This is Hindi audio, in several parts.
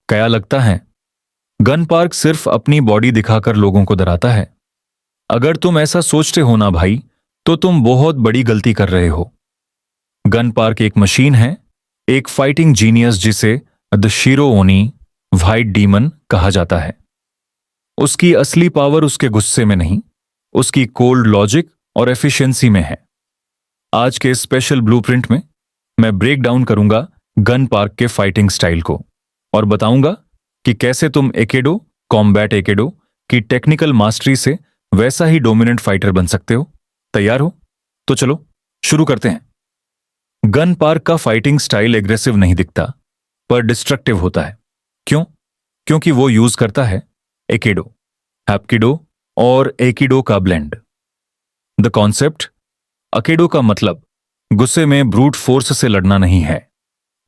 क्या लगता है? गन पार्क सिर्फ अपनी बॉडी दिखाकर लोगों को डराता है। अगर तुम ऐसा सोचते हो ना भाई, तो तुम बहुत बड़ी गलती कर रहे हो। गन पार्क एक मशीन है, एक फाइटिंग जीनियस जिसे द शिरो ओनी व्हाइट डीमन कहा जाता है। उसकी असली पावर उसके गुस्से में नहीं, उसकी कोल्ड लॉजिक और एफिशिएंसी में है। आज के स्पेशल ब्लूप्रिंट में मैं ब्रेक डाउन करूंगा गन पार्क के फाइटिंग स्टाइल को और बताऊंगा कि कैसे तुम एकेडो, कॉम्बैट एकेडो की टेक्निकल मास्टरी से वैसा ही डोमिनेंट फाइटर बन सकते हो। तैयार हो? तो चलो शुरू करते हैं। गन पार्क का फाइटिंग स्टाइल एग्रेसिव नहीं दिखता, पर डिस्ट्रक्टिव होता है। क्यों? क्योंकि वो यूज करता है एकेडो, हैप्किडो और एकिडो का ब्लेंड। द कॉन्सेप्ट, अकेडो का मतलब गुस्से में ब्रूट फोर्स से लड़ना नहीं है।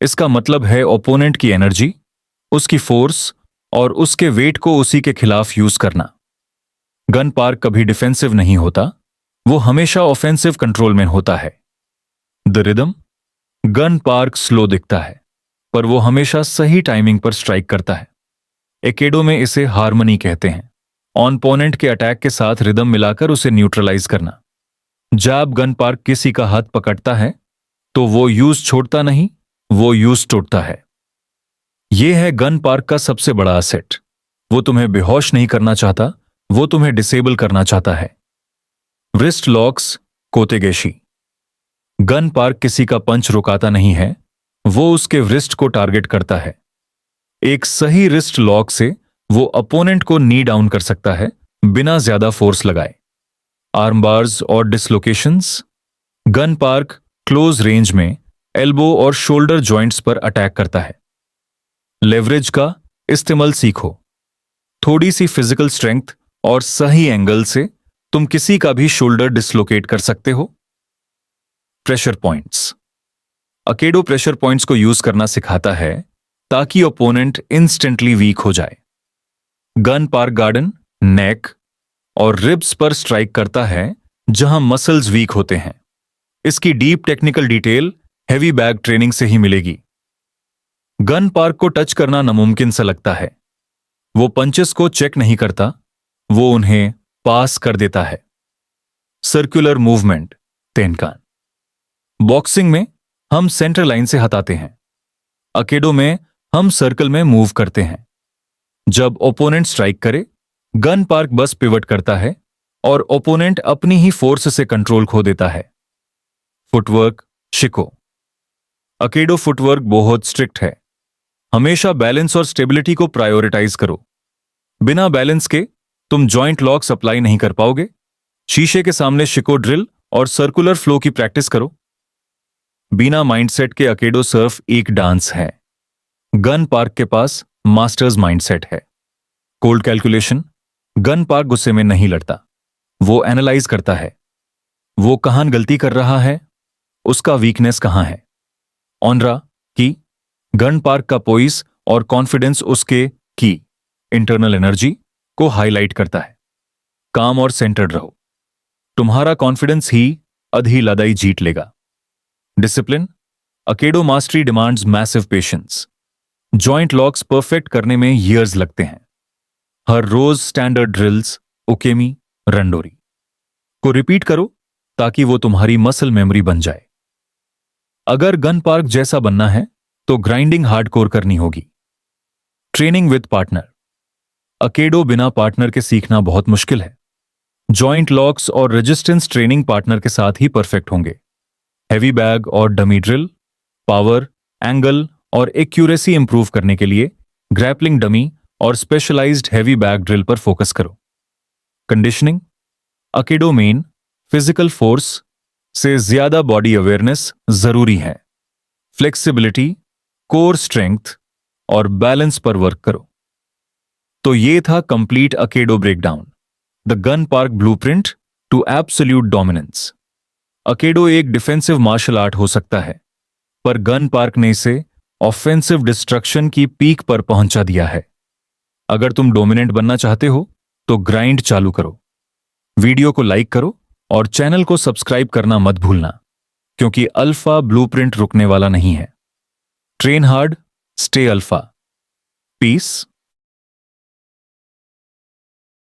इसका मतलब है ओपोनेंट की एनर्जी, उसकी फोर्स और उसके वेट को उसी के खिलाफ यूज करना। गन पार्क कभी डिफेंसिव नहीं होता, वो हमेशा ऑफेंसिव कंट्रोल में होता है। The rhythm, gun park slow दिखता है, पर वो हमेशा सही टाइमिंग पर स्ट्राइक करता है। एकेडो में इसे हार्मनी कहते हैं। ऑनपोनेंट के अटैक के साथ रिदम मिलाकर उसे न्यूट्रलाइज करना। जब गन पार्क किसी का हाथ पकड़ता है तो वो यूज छोड़ता नहीं, वो यूज तोड़ता है। यह है गन पार्क का सबसे बड़ा असेट। वो तुम्हें बेहोश नहीं करना चाहता, वो तुम्हें डिसेबल करना चाहता है। रिस्ट लॉक्स कोतेगेशी, गन पार्क किसी का पंच रुकाता नहीं है, वो उसके रिस्ट को टारगेट करता है। एक सही रिस्ट लॉक से वो अपोनेंट को नी डाउन कर सकता है बिना ज्यादा फोर्स लगाए। आर्म बार्स और डिसलोकेशंस, गन पार्क क्लोज रेंज में एल्बो और शोल्डर जॉइंट्स पर अटैक करता है। लेवरेज का इस्तेमाल सीखो। थोड़ी सी फिजिकल स्ट्रेंथ और सही एंगल से तुम किसी का भी शोल्डर डिसलोकेट कर सकते हो। प्रेशर पॉइंट्स, अकेडो प्रेशर पॉइंट्स को यूज करना सिखाता है ताकि ओपोनेंट इंस्टेंटली वीक हो जाए। गन पार्क गार्डन नेक और रिब्स पर स्ट्राइक करता है जहां मसल्स वीक होते हैं। इसकी deep technical detail heavy bag training से ही मिलेगी। गन पार्क को टच करना नामुमकिन सा लगता है। वो पंचेस को चेक नहीं करता, वो उन्हें पास कर देता है। सर्कुलर मूवमेंट तेनकान, बॉक्सिंग में हम सेंटर लाइन से हटाते हैं, अकेडो में हम सर्कल में मूव करते हैं। जब ओपोनेंट स्ट्राइक करे, गन पार्क बस पिवट करता है और ओपोनेंट अपनी ही फोर्स से कंट्रोल खो देता है। फुटवर्क शिको, अकेडो फुटवर्क बहुत स्ट्रिक्ट है। हमेशा बैलेंस और स्टेबिलिटी को प्रायोरिटाइज करो। बिना बैलेंस के तुम जॉइंट लॉक्स अप्लाई नहीं कर पाओगे। शीशे के सामने शिको ड्रिल और सर्कुलर फ्लो की प्रैक्टिस करो। बिना माइंडसेट के अकेडो सिर्फ एक डांस है। गन पार्क के पास मास्टर्स माइंडसेट है। कोल्ड कैलकुलेशन, गन पार्क गुस्से में नहीं लड़ता, वो एनालाइज करता है। वो कहां गलती कर रहा है, उसका वीकनेस कहां है। ऑनरा की, गन पार्क का पोइस और कॉन्फिडेंस उसके की इंटरनल एनर्जी को हाईलाइट करता है। काम और सेंटर्ड रहो, तुम्हारा कॉन्फिडेंस ही आधी लड़ाई जीत लेगा। Discipline, aikido mastery demands massive patience. Joint locks perfect करने में ईयर्स लगते हैं। हर रोज स्टैंडर्ड ड्रिल्स, ओकेमी, रंडोरी को रिपीट करो ताकि वो तुम्हारी मसल मेमोरी बन जाए। अगर गन पार्क जैसा बनना है तो ग्राइंडिंग हार्डकोर करनी होगी। ट्रेनिंग विद पार्टनर, अकेडो बिना पार्टनर के सीखना बहुत मुश्किल है। जॉइंट लॉक्स और रेजिस्टेंस ट्रेनिंग पार्टनर के साथ ही परफेक्ट होंगे। हेवी बैग और डमी ड्रिल, पावर, एंगल और एक्यूरेसी इंप्रूव करने के लिए ग्रैपलिंग डमी और स्पेशलाइज्ड हेवी बैग ड्रिल पर फोकस करो। कंडीशनिंग, अकेडो मेन फिजिकल फोर्स से ज्यादा बॉडी अवेयरनेस जरूरी है। फ्लेक्सिबिलिटी, कोर स्ट्रेंथ और बैलेंस पर वर्क करो। तो ये था complete aikido breakdown, the gun park blueprint to absolute dominance. अकेडो एक डिफेंसिव मार्शल आर्ट हो सकता है, पर गन पार्क ने इसे ऑफेंसिव डिस्ट्रक्शन की पीक पर पहुंचा दिया है। अगर तुम डोमिनेंट बनना चाहते हो तो ग्राइंड चालू करो। वीडियो को लाइक करो और चैनल को सब्सक्राइब करना मत भूलना, क्योंकि अल्फा ब्लूप्रिंट रुकने वाला नहीं है। Train hard, stay alpha. Piece.